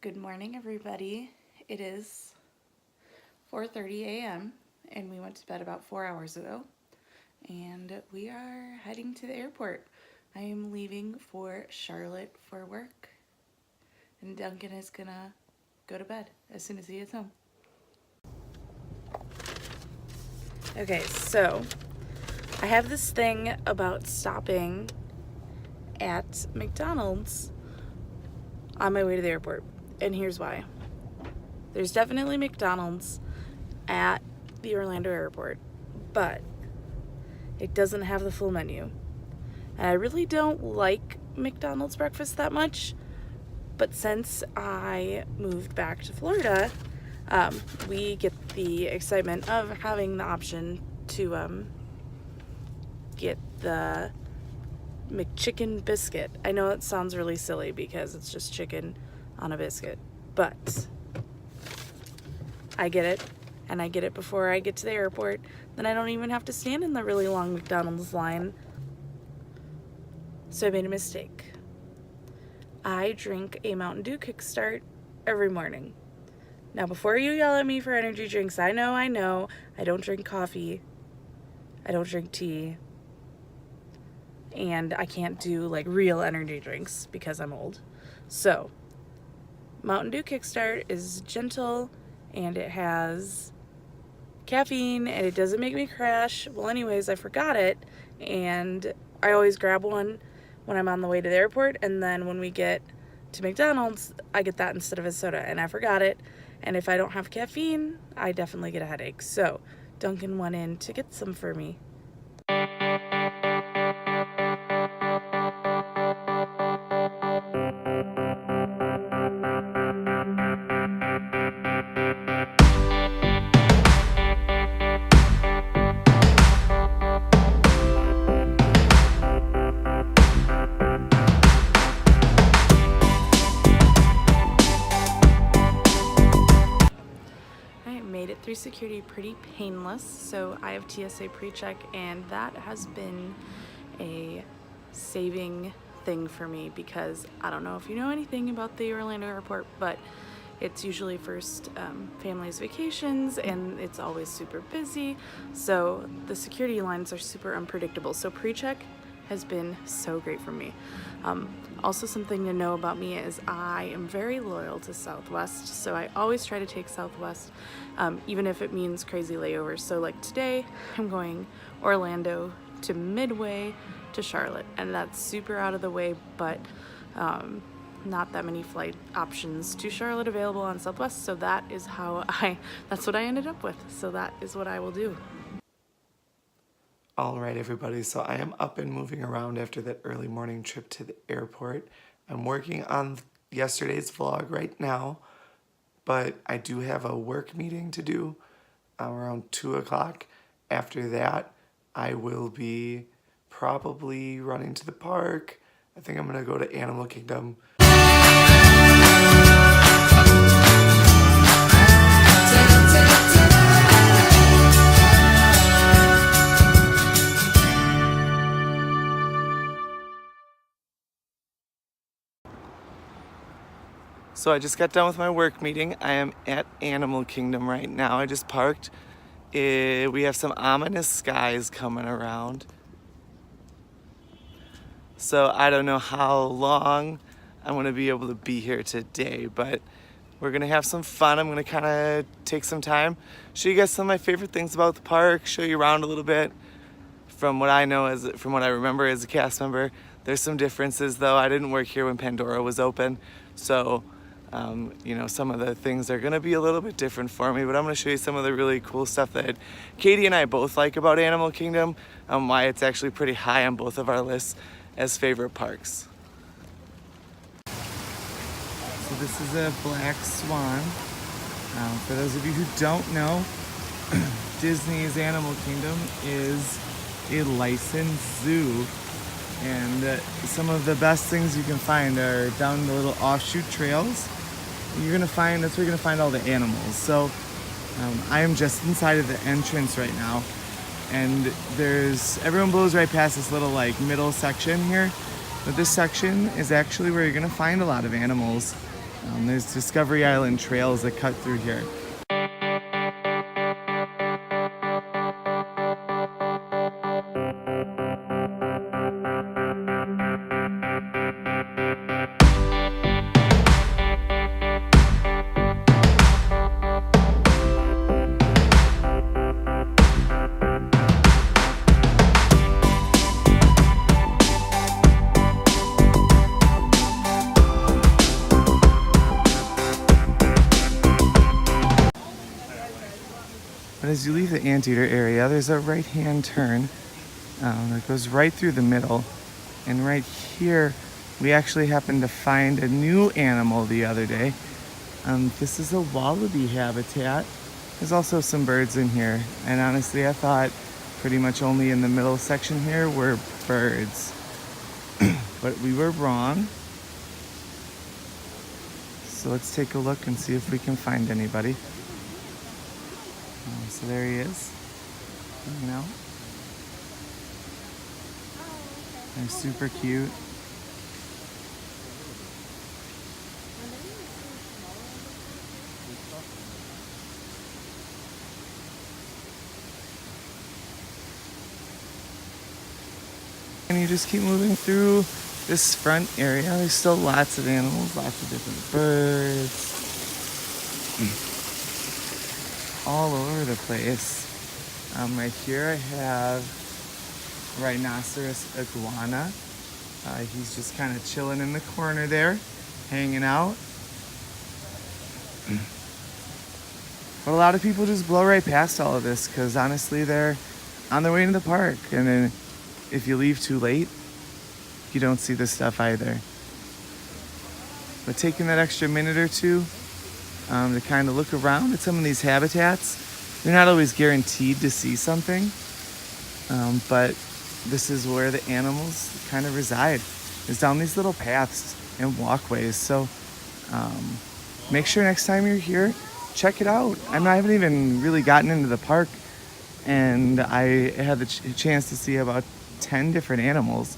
Good morning, everybody. It is 4:30 a.m. and we went to bed about 4 hours ago. And we are heading to the airport. I am leaving for Charlotte for work. And Duncan is gonna go to bed as soon as he gets home. Okay, so I have this thing about stopping at McDonald's on my way to the airport. And here's why. There's definitely McDonald's at the Orlando airport, but it doesn't have the full menu. And I really don't like McDonald's breakfast that much, but since I moved back to Florida, we get the excitement of having the option to get the McChicken biscuit. I know it sounds really silly because it's just chicken on a biscuit, but I get it, and I get it before I get to the airport. Then I don't even have to stand in the really long McDonald's line. So I made a mistake. I drink a Mountain Dew Kickstart every morning. Now, before you yell at me for energy drinks, I know, I don't drink coffee. I don't drink tea. And I can't do like real energy drinks because I'm old. So, Mountain Dew Kickstart is gentle and it has caffeine and it doesn't make me crash. Well, anyways, I forgot it and I always grab one when I'm on the way to the airport, and then when we get to McDonald's, I get that instead of a soda, and I forgot it. And if I don't have caffeine, I definitely get a headache. So Duncan went in to get some for me. Made it through security pretty painless. So I have TSA pre-check, and that has been a saving thing for me because I don't know if you know anything about the Orlando airport, but it's usually first families' vacations and it's always super busy. So the security lines are super unpredictable. So pre-check has been so great for me. Also, something to know about me is I am very loyal to Southwest, so I always try to take Southwest, even if it means crazy layovers. So like today, I'm going Orlando to Midway to Charlotte, and that's super out of the way, but not that many flight options to Charlotte available on Southwest, so that's what I ended up with, so that is what I will do. All right, everybody, so I am up and moving around after that early morning trip to the airport. I'm working on yesterday's vlog right now, but I do have a work meeting to do around 2 o'clock. After that, I will be probably running to the park. I think I'm gonna go to Animal Kingdom. So I just got done with my work meeting. I am at Animal Kingdom right now. I just parked. We have some ominous skies coming around. So I don't know how long I'm gonna be able to be here today, but we're gonna have some fun. I'm gonna kind of take some time, show you guys some of my favorite things about the park, show you around a little bit. From what I remember as a cast member, there's some differences though. I didn't work here when Pandora was open, so some of the things are gonna be a little bit different for me, but I'm gonna show you some of the really cool stuff that Katie and I both like about Animal Kingdom, why it's actually pretty high on both of our lists as favorite parks. So this is a black swan. For those of you who don't know, Disney's Animal Kingdom is a licensed zoo, and some of the best things you can find are down the little offshoot trails. That's where you're gonna find all the animals. So I am just inside of the entrance right now, and everyone blows right past this little middle section here, but this section is actually where you're gonna find a lot of animals. There's Discovery Island trails that cut through here. But as you leave the anteater area, there's a right-hand turn that goes right through the middle. And right here, we actually happened to find a new animal the other day. This is a wallaby habitat. There's also some birds in here. And honestly, I thought pretty much only in the middle section here were birds. But we were wrong. So let's take a look and see if we can find anybody. So there he is, hanging out. They're super cute. And you just keep moving through this front area. There's still lots of animals, lots of different birds. All over the place. Right here I have rhinoceros iguana. He's just kind of chilling in the corner there, hanging out. But a lot of people just blow right past all of this because honestly they're on their way into the park. And then if you leave too late, you don't see this stuff either. But taking that extra minute or two to kind of look around at some of these habitats. You're not always guaranteed to see something, but this is where the animals kind of reside, is down these little paths and walkways. So make sure next time you're here, check it out. I haven't even really gotten into the park, and I had the chance to see about 10 different animals.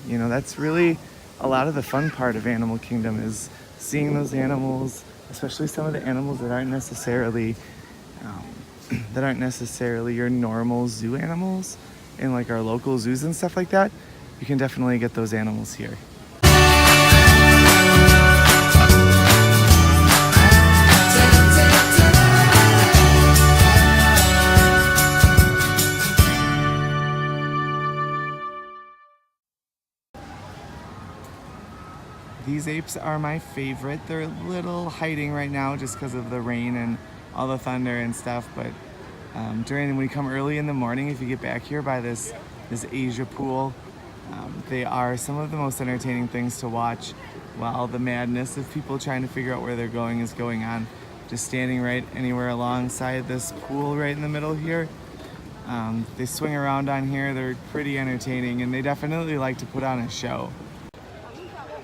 That's really a lot of the fun part of Animal Kingdom, is seeing those animals, especially some of the animals that aren't necessarily your normal zoo animals in like our local zoos and stuff like that. You can definitely get those animals here. These apes are my favorite. They're a little hiding right now just because of the rain and all the thunder and stuff, but when you come early in the morning, if you get back here by this Asia pool, they are some of the most entertaining things to watch while the madness of people trying to figure out where they're going is going on. Just standing right anywhere alongside this pool right in the middle here. They swing around on here. They're pretty entertaining, and they definitely like to put on a show.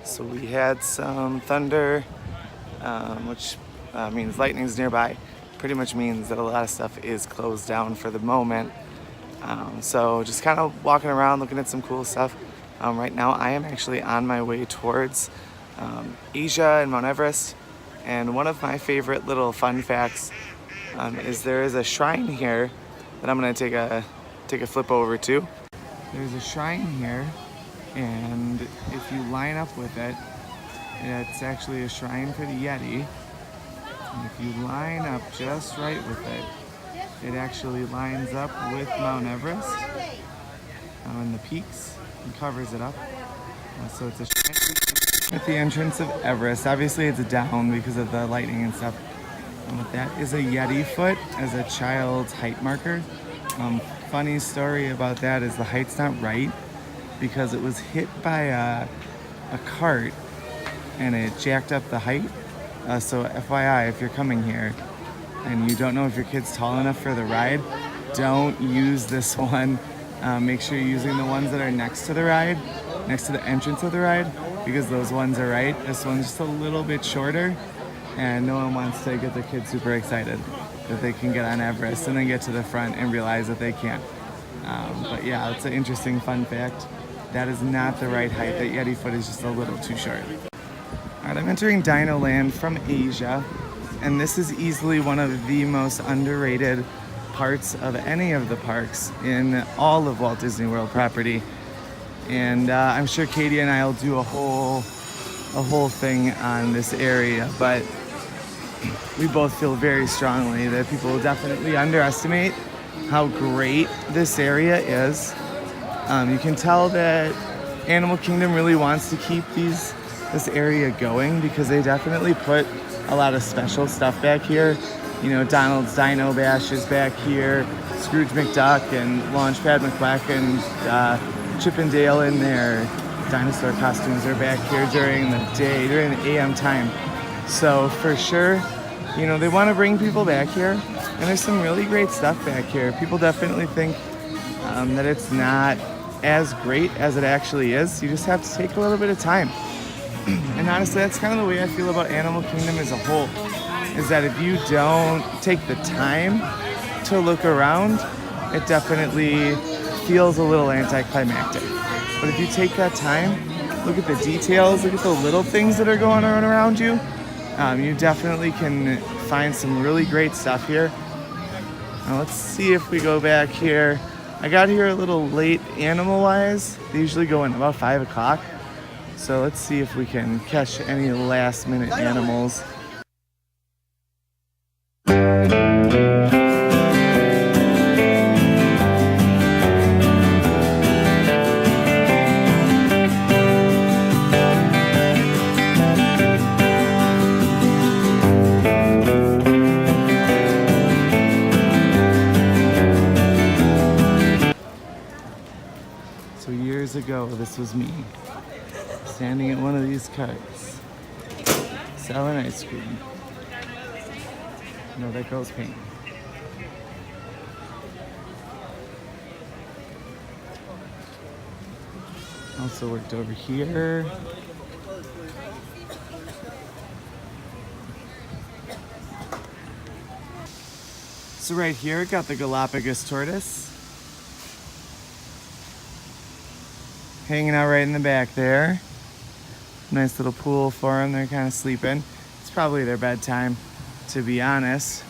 So we had some thunder, which means lightning's nearby. Pretty much means that a lot of stuff is closed down for the moment. So just kind of walking around, looking at some cool stuff. Right now I am actually on my way towards Asia and Mount Everest. And one of my favorite little fun facts is there is a shrine here that I'm gonna take a flip over to. There's a shrine here, and if you line up with it, it's actually a shrine for the Yeti. And if you line up just right with it, it actually lines up with Mount Everest and the peaks and covers it up. So it's a shrine at the entrance of Everest. Obviously it's down because of the lightning and stuff. But that is a Yeti foot as a child's height marker. Funny story about that is the height's not right because it was hit by a cart and it jacked up the height. So FYI, if you're coming here and you don't know if your kid's tall enough for the ride, don't use this one. Make sure you're using the ones that are next to the ride, next to the entrance of the ride, because those ones are right. This one's just a little bit shorter, and no one wants to get their kids super excited that they can get on Everest and then get to the front and realize that they can't. But yeah, it's an interesting fun fact. That is not the right height. The Yeti foot is just a little too short. Alright, I'm entering Dino Land from Asia, and this is easily one of the most underrated parts of any of the parks in all of Walt Disney World property. And I'm sure Katie and I will do a whole thing on this area, but we both feel very strongly that people will definitely underestimate how great this area is. You can tell that Animal Kingdom really wants to keep this area going because they definitely put a lot of special stuff back here. You know, Donald's Dino Bash is back here, Scrooge McDuck and Launchpad McQuack and Chip and Dale in their dinosaur costumes are back here during the day, during the AM time. So for sure, you know, they want to bring people back here, and there's some really great stuff back here. People definitely think that it's not as great as it actually is. You just have to take a little bit of time. And honestly, that's kind of the way I feel about Animal Kingdom as a whole, is that if you don't take the time to look around, it definitely feels a little anticlimactic. But if you take that time, look at the details, look at the little things that are going on around you, you definitely can find some really great stuff here. Now let's see if we go back here. I got here a little late animal-wise. They usually go in about 5 o'clock. So let's see if we can catch any last-minute animals. So years ago, this was me, standing at one of these carts, selling ice cream. No, that girl's paint. Also worked over here. So right here, got the Galapagos tortoise. Hanging out right in the back there. Nice little pool for them. They're kind of sleeping. It's probably their bedtime, to be honest.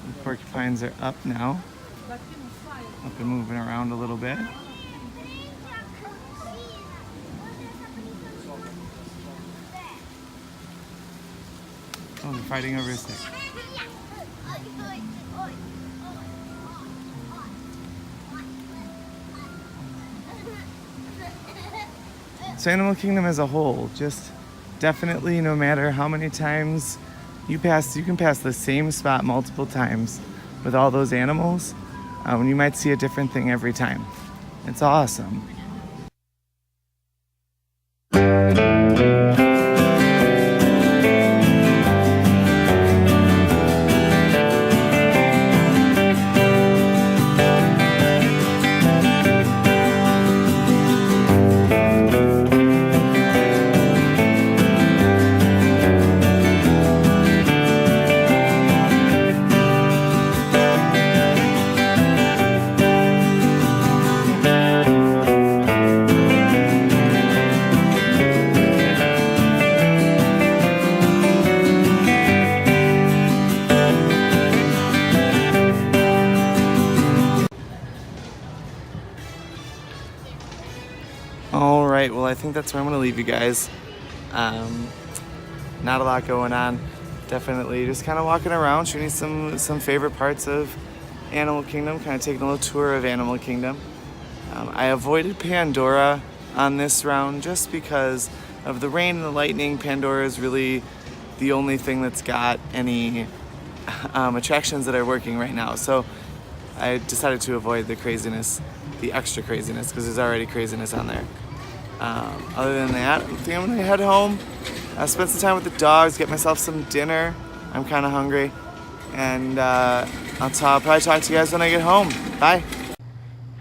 The porcupines are up now. Up and moving around a little bit. Oh, they're fighting over a stick. So Animal Kingdom as a whole, just definitely no matter how many times you pass, you can pass the same spot multiple times with all those animals, and you might see a different thing every time. It's awesome. All right, well, I think that's where I'm gonna leave you guys. Not a lot going on. Definitely just kind of walking around, showing you some favorite parts of Animal Kingdom, kind of taking a little tour of Animal Kingdom. I avoided Pandora on this round just because of the rain and the lightning. Pandora is really the only thing that's got any attractions that are working right now. So I decided to avoid the craziness, the extra craziness, because there's already craziness on there. Other than that, I think I'm gonna head home, spend some time with the dogs, get myself some dinner. I'm kind of hungry, and I'll probably talk to you guys when I get home. Bye.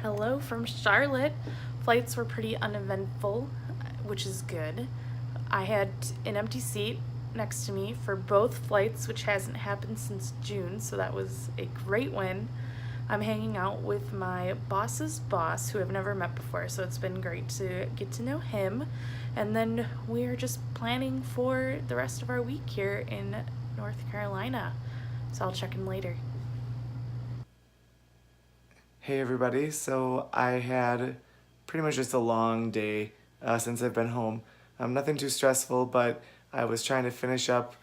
Hello from Charlotte. Flights were pretty uneventful, which is good. I had an empty seat, next to me for both flights, which hasn't happened since June, so that was a great win. I'm hanging out with my boss's boss, who I've never met before, so it's been great to get to know him. And then we're just planning for the rest of our week here in North Carolina. So I'll check in later. Hey everybody, so I had pretty much just a long day since I've been home. Nothing too stressful, but I was trying to finish up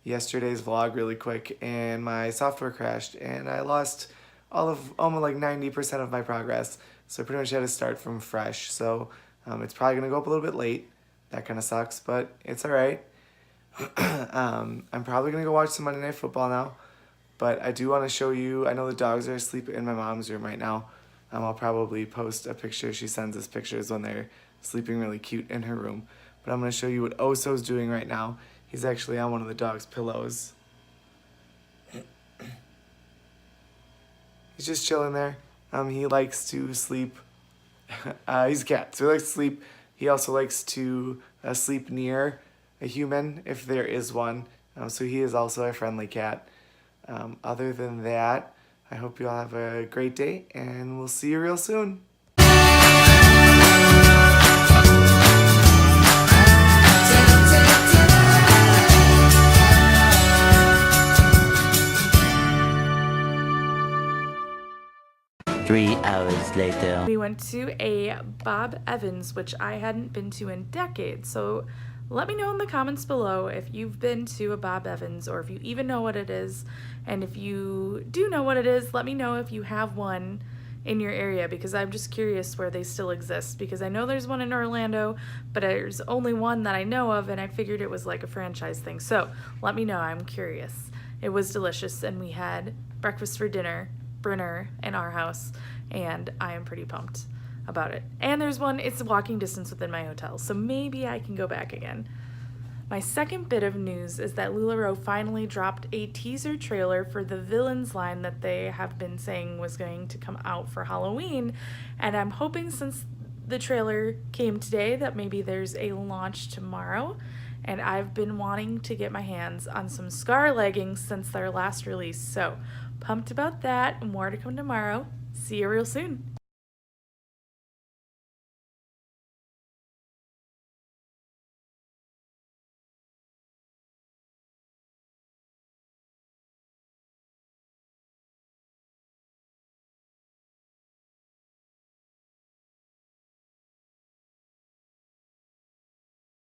yesterday's vlog really quick and my software crashed and I lost almost like 90% of my progress. So I pretty much had to start from fresh. So it's probably gonna go up a little bit late. That kind of sucks, but it's all right. I'm probably gonna go watch some Monday Night Football now. But I do want to show you, I know the dogs are asleep in my mom's room right now. I'll probably post a picture. She sends us pictures when they're sleeping really cute in her room. But I'm going to show you what Oso's doing right now. He's actually on one of the dog's pillows. He's just chilling there. He likes to sleep. He's a cat, so he likes to sleep. He also likes to sleep near a human if there is one. So he is also a friendly cat. Other than that, I hope you all have a great day, and we'll see you real soon. 3 hours later. We went to a Bob Evans, which I hadn't been to in decades, so let me know in the comments below if you've been to a Bob Evans or if you even know what it is. And if you do know what it is, let me know if you have one in your area, because I'm just curious where they still exist, because I know there's one in Orlando, but there's only one that I know of, and I figured it was like a franchise thing. So let me know, I'm curious. It was delicious, and we had breakfast for dinner, Brenner, in our house, and I am pretty pumped about it. And there's one, it's walking distance within my hotel, so maybe I can go back again. My second bit of news is that LuLaRoe finally dropped a teaser trailer for the Villains line that they have been saying was going to come out for Halloween, and I'm hoping, since the trailer came today, that maybe there's a launch tomorrow. And I've been wanting to get my hands on some Scar leggings since their last release, so pumped about that. More to come tomorrow. See you real soon.